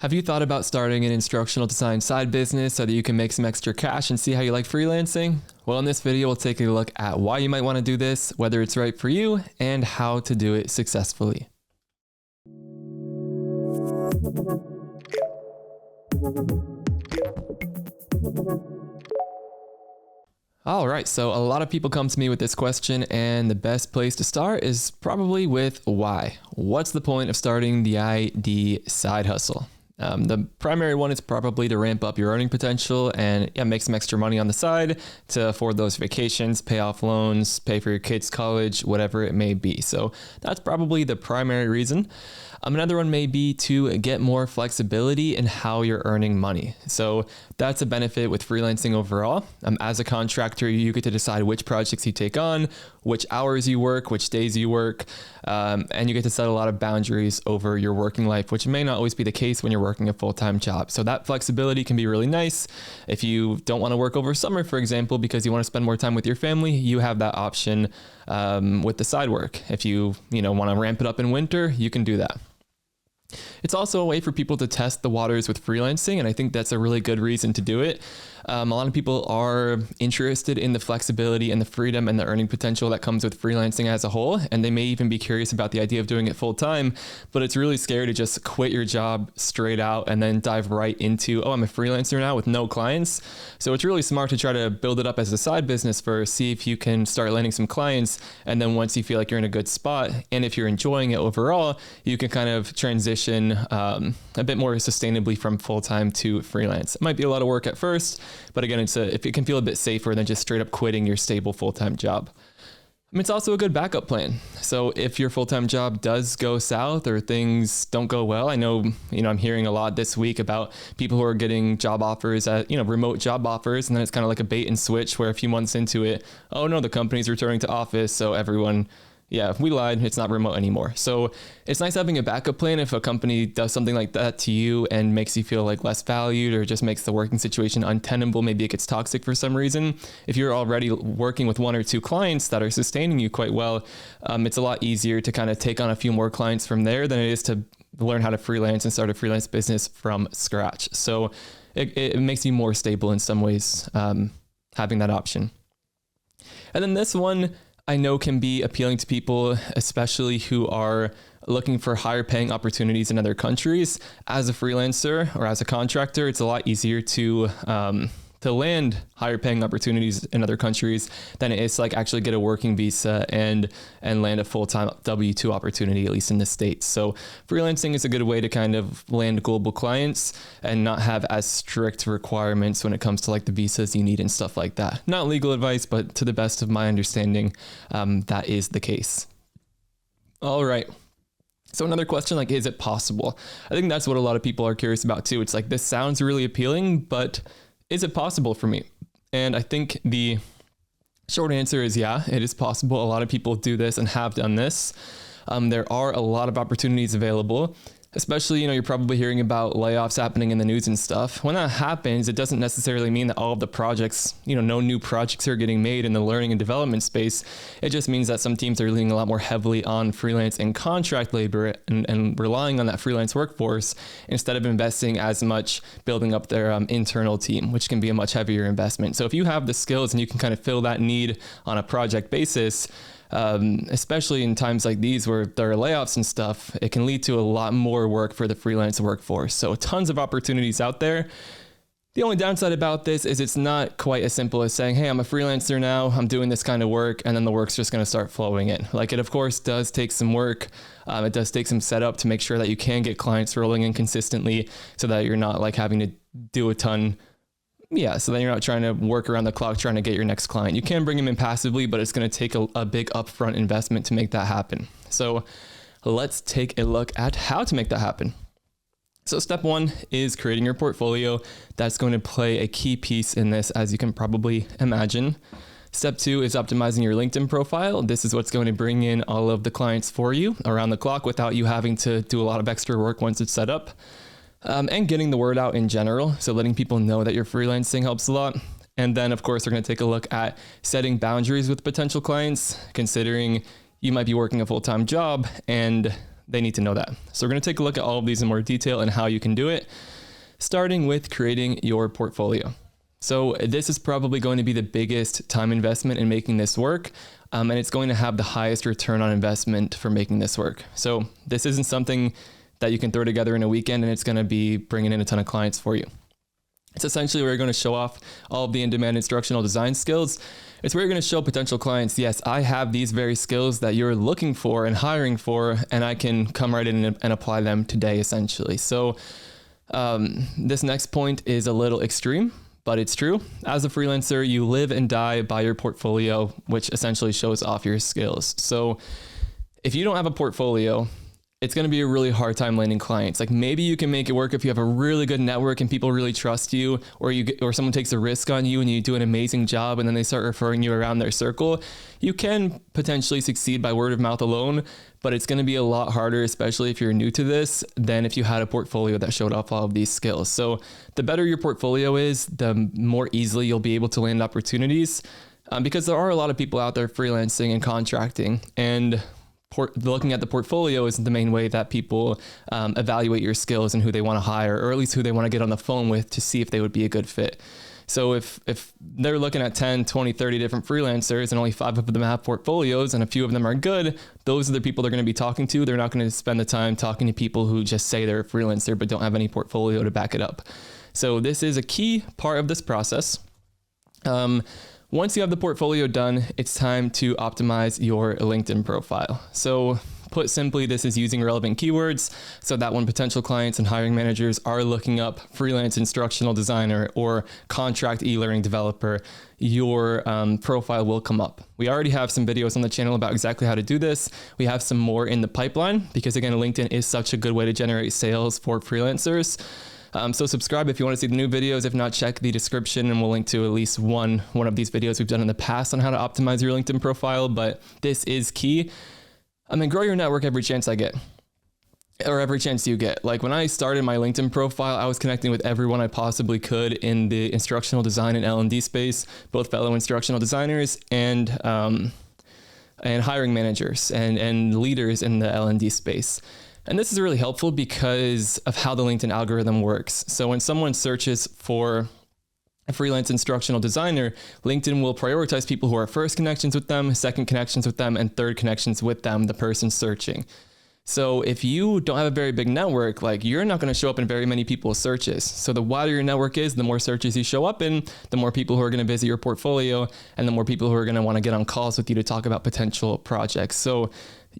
Have you thought about starting an instructional design side business so that you can make some extra cash and see how you like freelancing? Well, in this video, we'll take a look at why you might want to do this, whether it's right for you, and how to do it successfully. All right, so a lot of people come to me with this question, and the best place to start is probably with why. What's the point of starting the ID side hustle? The primary one is probably to ramp up your earning potential and make some extra money on the side to afford those vacations, pay off loans, pay for your kids' college, whatever it may be. So that's probably the primary reason. Another one may be to get more flexibility in how you're earning money. So that's a benefit with freelancing overall. As a contractor, you get to decide which projects you take on, which hours you work, which days you work, and you get to set a lot of boundaries over your working life, which may not always be the case when you're working a full-time job. So that flexibility can be really nice. If you don't want to work over summer, for example, because you want to spend more time with your family, you have that option with the side work. If you want to ramp it up in winter, you can do that. It's also a way for people to test the waters with freelancing, and I think that's a really good reason to do it. A lot of people are interested in the flexibility and the freedom and the earning potential that comes with freelancing as a whole, and they may even be curious about the idea of doing it full time, but it's really scary to just quit your job straight out and then dive right into, oh, I'm a freelancer now with no clients. So it's really smart to try to build it up as a side business first, see if you can start landing some clients, and then once you feel like you're in a good spot, and if you're enjoying it overall, you can kind of transition a bit more sustainably from full-time to freelance. It might be a lot of work at first, but again, if it can feel a bit safer than just straight up quitting your stable full-time job. It's also a good backup plan. So if your full-time job does go south or things don't go well, I know, I'm hearing a lot this week about people who are getting job offers at, remote job offers, and then it's kind of like a bait and switch where a few months into it, oh no, the company's returning to office, so everyone, we lied, it's not remote anymore. So it's nice having a backup plan if a company does something like that to you and makes you feel like less valued or just makes the working situation untenable. Maybe it gets toxic for some reason. If you're already working with one or two clients that are sustaining you quite well, it's a lot easier to kind of take on a few more clients from there than it is to learn how to freelance and start a freelance business from scratch. So it makes you more stable in some ways, having that option. And then this one, I know can be appealing to people, especially who are looking for higher paying opportunities in other countries. As a freelancer or as a contractor, it's a lot easier to land higher paying opportunities in other countries than it is to actually get a working visa and land a full-time W-2 opportunity, at least in the States. So freelancing is a good way to kind of land global clients and not have as strict requirements when it comes to the visas you need and stuff like that. Not legal advice, but to the best of my understanding, that is the case. All right. So another question, is it possible? I think that's what a lot of people are curious about too. It's this sounds really appealing, but is it possible for me? And I think the short answer is yeah, it is possible. A lot of people do this and have done this. There are a lot of opportunities available, especially, you're probably hearing about layoffs happening in the news and stuff. When that happens, it doesn't necessarily mean that all of the projects, no new projects are getting made in the learning and development space. It just means that some teams are leaning a lot more heavily on freelance and contract labor and relying on that freelance workforce instead of investing as much building up their internal team, which can be a much heavier investment. So if you have the skills and you can kind of fill that need on a project basis, especially in times like these where there are layoffs and stuff, it can lead to a lot more work for the freelance workforce. So tons of opportunities out there. The only downside about this is it's not quite as simple as saying, hey, I'm a freelancer now, I'm doing this kind of work, and then the work's just going to start flowing in. It of course does take some work. It does take some setup to make sure that you can get clients rolling in consistently so that you're not having to do a ton. So then you're not trying to work around the clock trying to get your next client. You can bring them in passively, but it's going to take a big upfront investment to make that happen. So let's take a look at how to make that happen. So step one is creating your portfolio. That's going to play a key piece in this, as you can probably imagine. Step two is optimizing your LinkedIn profile. This is what's going to bring in all of the clients for you around the clock without you having to do a lot of extra work once it's set up. And getting the word out in general. So letting people know that you're freelancing helps a lot. And then, of course, we're going to take a look at setting boundaries with potential clients, considering you might be working a full-time job and they need to know that. So we're going to take a look at all of these in more detail and how you can do it, starting with creating your portfolio. So this is probably going to be the biggest time investment in making this work. And it's going to have the highest return on investment for making this work. So this isn't something that you can throw together in a weekend and it's going to be bringing in a ton of clients for you. It's essentially where you're going to show off all of the in-demand instructional design skills. It's where you're going to show potential clients, yes, I have these very skills that you're looking for and hiring for, and I can come right in and apply them today, essentially. So this next point is a little extreme, but it's true. As a freelancer, you live and die by your portfolio, which essentially shows off your skills. So if you don't have a portfolio, it's going to be a really hard time landing clients. Like maybe you can make it work if you have a really good network and people really trust you, or someone takes a risk on you and you do an amazing job and then they start referring you around their circle. You can potentially succeed by word of mouth alone, but it's going to be a lot harder, especially if you're new to this, than if you had a portfolio that showed off all of these skills. So the better your portfolio is, the more easily you'll be able to land opportunities, because there are a lot of people out there freelancing and contracting, and looking at the portfolio is the main way that people evaluate your skills and who they want to hire, or at least who they want to get on the phone with to see if they would be a good fit. So if they're looking at 10, 20, 30 different freelancers and only 5 of them have portfolios and a few of them are good, those are the people they're going to be talking to. They're not going to spend the time talking to people who just say they're a freelancer but don't have any portfolio to back it up. So this is a key part of this process. Once you have the portfolio done, it's time to optimize your LinkedIn profile. So put simply, this is using relevant keywords so that when potential clients and hiring managers are looking up freelance instructional designer or contract e-learning developer, your profile will come up. We already have some videos on the channel about exactly how to do this. We have some more in the pipeline because, again, LinkedIn is such a good way to generate sales for freelancers. So subscribe if you want to see the new videos. If not, check the description and we'll link to at least one of these videos we've done in the past on how to optimize your LinkedIn profile. But this is key. Grow your network every chance I get, or every chance you get. Like when I started my LinkedIn profile, I was connecting with everyone I possibly could in the instructional design and L&D space, both fellow instructional designers and hiring managers and leaders in the L&D space. And this is really helpful because of how the LinkedIn algorithm works. So when someone searches for a freelance instructional designer, LinkedIn will prioritize people who are first connections with them, second connections with them, and third connections with them, the person searching. So if you don't have a very big network, like you're not going to show up in very many people's searches. So the wider your network is, the more searches you show up in, the more people who are going to visit your portfolio, and the more people who are going to want to get on calls with you to talk about potential projects. So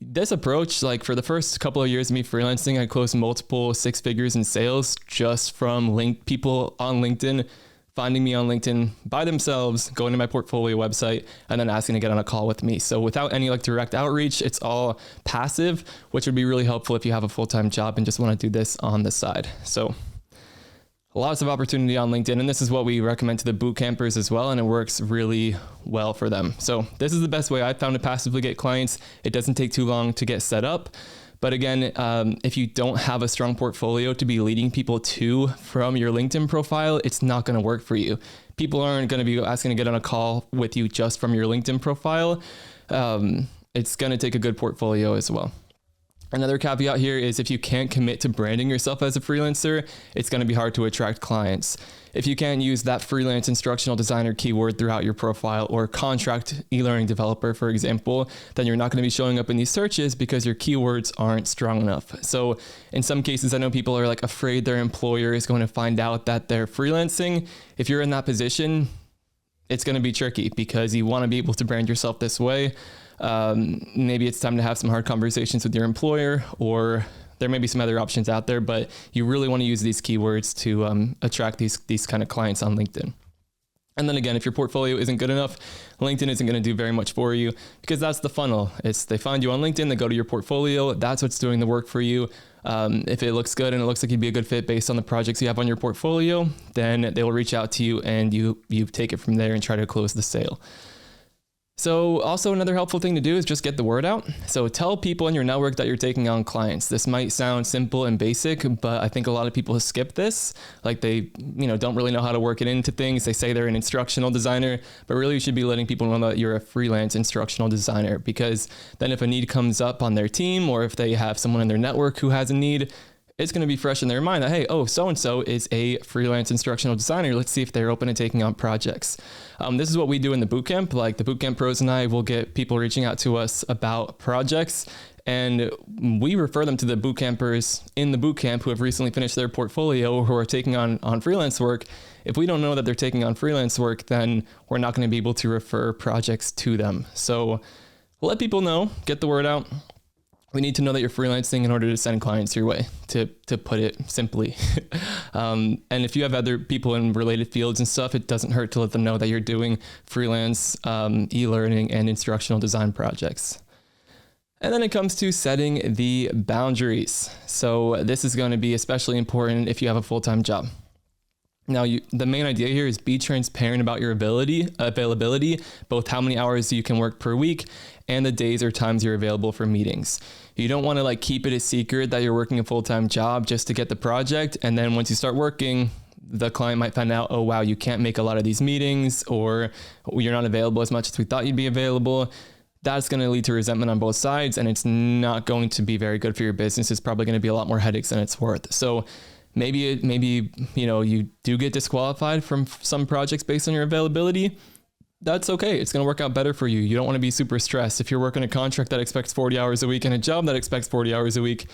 this approach, like for the first couple of years of me freelancing, I closed multiple 6 figures in sales just from people on LinkedIn finding me on LinkedIn by themselves, going to my portfolio website, and then asking to get on a call with me. So without any direct outreach, it's all passive, which would be really helpful if you have a full-time job and just want to do this on the side. So lots of opportunity on LinkedIn, and this is what we recommend to the boot campers as well, and it works really well for them. So this is the best way I've found to passively get clients. It doesn't take too long to get set up. But again, if you don't have a strong portfolio to be leading people to from your LinkedIn profile, it's not going to work for you. People aren't going to be asking to get on a call with you just from your LinkedIn profile. It's going to take a good portfolio as well. Another caveat here is if you can't commit to branding yourself as a freelancer, it's going to be hard to attract clients. If you can't use that freelance instructional designer keyword throughout your profile, or contract e-learning developer, for example, then you're not going to be showing up in these searches because your keywords aren't strong enough. So in some cases, I know people are afraid their employer is going to find out that they're freelancing. If you're in that position, it's going to be tricky because you want to be able to brand yourself this way. Maybe it's time to have some hard conversations with your employer, or there may be some other options out there, but you really want to use these keywords to attract these kind of clients on LinkedIn. And then again, if your portfolio isn't good enough, LinkedIn isn't going to do very much for you, because that's the funnel. They find you on LinkedIn, they go to your portfolio. That's what's doing the work for you. If it looks good and it looks like you'd be a good fit based on the projects you have on your portfolio, then they will reach out to you and you take it from there and try to close the sale. So also another helpful thing to do is just get the word out. So tell people in your network that you're taking on clients. This might sound simple and basic, but I think a lot of people skip this. Like they, don't really know how to work it into things. They say they're an instructional designer, but really you should be letting people know that you're a freelance instructional designer, because then if a need comes up on their team, or if they have someone in their network who has a need, it's going to be fresh in their mind that, hey, so-and-so is a freelance instructional designer. Let's see if they're open to taking on projects. This is what we do in the bootcamp. Like the bootcamp pros and I will get people reaching out to us about projects, and we refer them to the bootcampers in the bootcamp who have recently finished their portfolio, who are taking on freelance work. If we don't know that they're taking on freelance work, then we're not going to be able to refer projects to them. So let people know, get the word out. We need to know that you're freelancing in order to send clients your way, to put it simply. And if you have other people in related fields and stuff, it doesn't hurt to let them know that you're doing freelance e-learning and instructional design projects. And then it comes to setting the boundaries. So this is going to be especially important if you have a full-time job. Now, the main idea here is be transparent about your availability, both how many hours you can work per week and the days or times you're available for meetings. You don't want to keep it a secret that you're working a full-time job just to get the project. And then once you start working, the client might find out, oh, wow, you can't make a lot of these meetings, or you're not available as much as we thought you'd be available. That's going to lead to resentment on both sides, and it's not going to be very good for your business. It's probably going to be a lot more headaches than it's worth. So maybe you do get disqualified from some projects based on your availability. That's okay. It's going to work out better for you. You don't want to be super stressed. If you're working a contract that expects 40 hours a week and a job that expects 40 hours a week,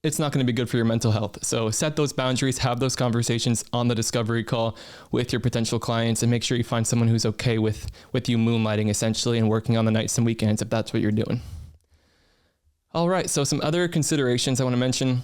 it's not going to be good for your mental health. So set those boundaries, have those conversations on the discovery call with your potential clients, and make sure you find someone who's okay with you moonlighting essentially and working on the nights and weekends if that's what you're doing. All right. So some other considerations I want to mention.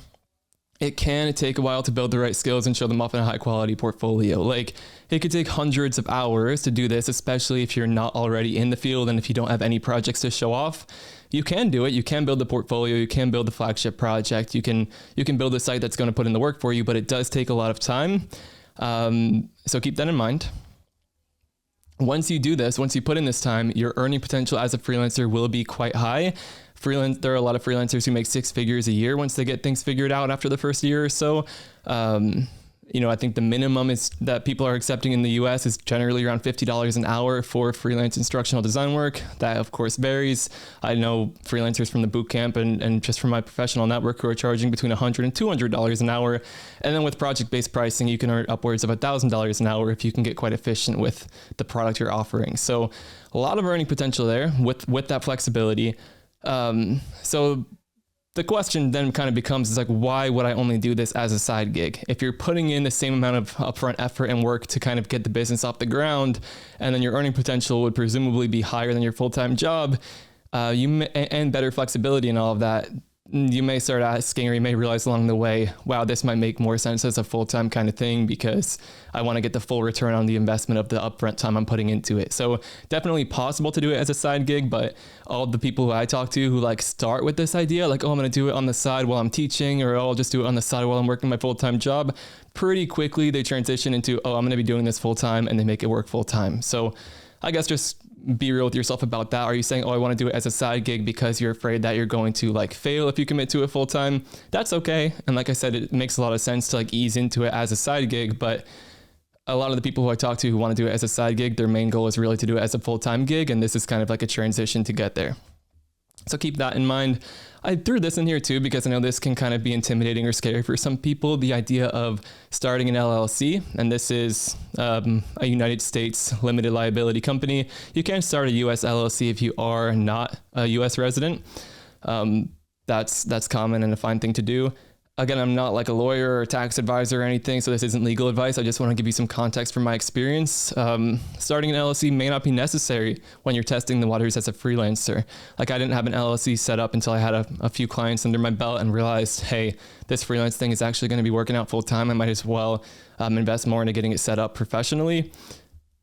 It can take a while to build the right skills and show them off in a high quality portfolio. It could take hundreds of hours to do this, especially if you're not already in the field and if you don't have any projects to show off. You can do it. You can build the portfolio. You can build the flagship project. You can build a site that's going to put in the work for you, but it does take a lot of time. So keep that in mind. Once you do this, once you put in this time, your earning potential as a freelancer will be quite high. There are a lot of freelancers who make 6 figures a year once they get things figured out after the first year or so. I think the minimum is that people are accepting in the US is generally around $50 an hour for freelance instructional design work. That of course varies. I know freelancers from the bootcamp and just from my professional network who are charging between $100 and $200 an hour. And then with project-based pricing, you can earn upwards of $1,000 an hour if you can get quite efficient with the product you're offering. So a lot of earning potential there with that flexibility. So the question then kind of becomes why would I only do this as a side gig? If you're putting in the same amount of upfront effort and work to kind of get the business off the ground, and then your earning potential would presumably be higher than your full-time job, and better flexibility and all of that, you may start asking, or you may realize along the way, wow, this might make more sense as a full-time kind of thing because I want to get the full return on the investment of the upfront time I'm putting into it. So definitely possible to do it as a side gig, but all the people who I talk to who start with this idea, I'm going to do it on the side while I'm teaching, or I'll just do it on the side while I'm working my full-time job, pretty quickly they transition into, I'm going to be doing this full-time, and they make it work full-time. So I guess just be real with yourself about that. Are you saying, I want to do it as a side gig because you're afraid that you're going to fail if you commit to it full time? That's okay. And like I said, it makes a lot of sense to ease into it as a side gig. But a lot of the people who I talk to who want to do it as a side gig, their main goal is really to do it as a full-time gig. And this is kind of a transition to get there. So keep that in mind. I threw this in here too, because I know this can kind of be intimidating or scary for some people, the idea of starting an LLC. And this is a United States limited liability company. You can start a US LLC if you are not a US resident. That's common and a fine thing to do. Again, I'm not a lawyer or a tax advisor or anything, so this isn't legal advice. I just want to give you some context from my experience. Starting an LLC may not be necessary when you're testing the waters as a freelancer. I didn't have an LLC set up until I had a few clients under my belt and realized, hey, this freelance thing is actually going to be working out full time. I might as well invest more into getting it set up professionally.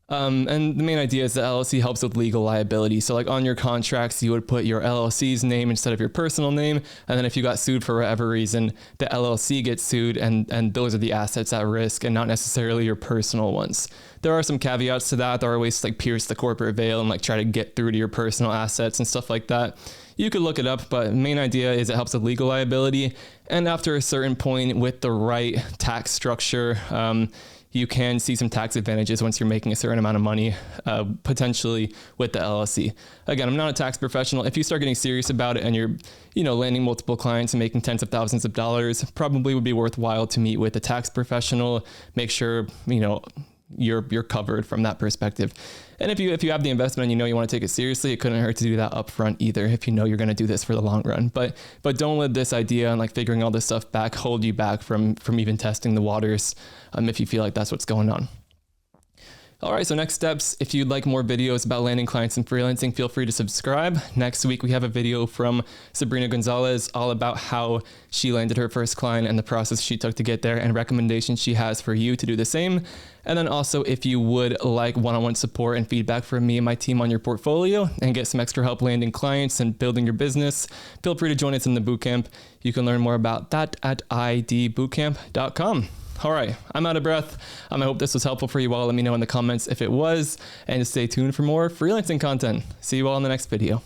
And the main idea is the LLC helps with legal liability. So like on your contracts, you would put your LLC's name instead of your personal name. And then if you got sued for whatever reason, the LLC gets sued, and those are the assets at risk and not necessarily your personal ones. There are some caveats to that. There are ways to like pierce the corporate veil and like try to get through to your personal assets and stuff like that. You could look it up, but the main idea is it helps with legal liability. And after a certain point with the right tax structure, you can see some tax advantages once you're making a certain amount of money, potentially with the LLC. Again, I'm not a tax professional. If you start getting serious about it and you're, landing multiple clients and making tens of thousands of dollars, probably would be worthwhile to meet with a tax professional. Make sure, you're covered from that perspective. And if you have the investment and you want to take it seriously, it couldn't hurt to do that upfront either if you're going to do this for the long run. But don't let this idea and like figuring all this stuff back hold you back from even testing the waters if you feel like that's what's going on. All right, so next steps, if you'd like more videos about landing clients and freelancing, feel free to subscribe. Next week, we have a video from Sabrina Gonzalez all about how she landed her first client and the process she took to get there and recommendations she has for you to do the same. And then also, if you would like one-on-one support and feedback from me and my team on your portfolio and get some extra help landing clients and building your business, feel free to join us in the bootcamp. You can learn more about that at idbootcamp.com. All right, I'm out of breath. I hope this was helpful for you all. Let me know in the comments if it was, and stay tuned for more freelancing content. See you all in the next video.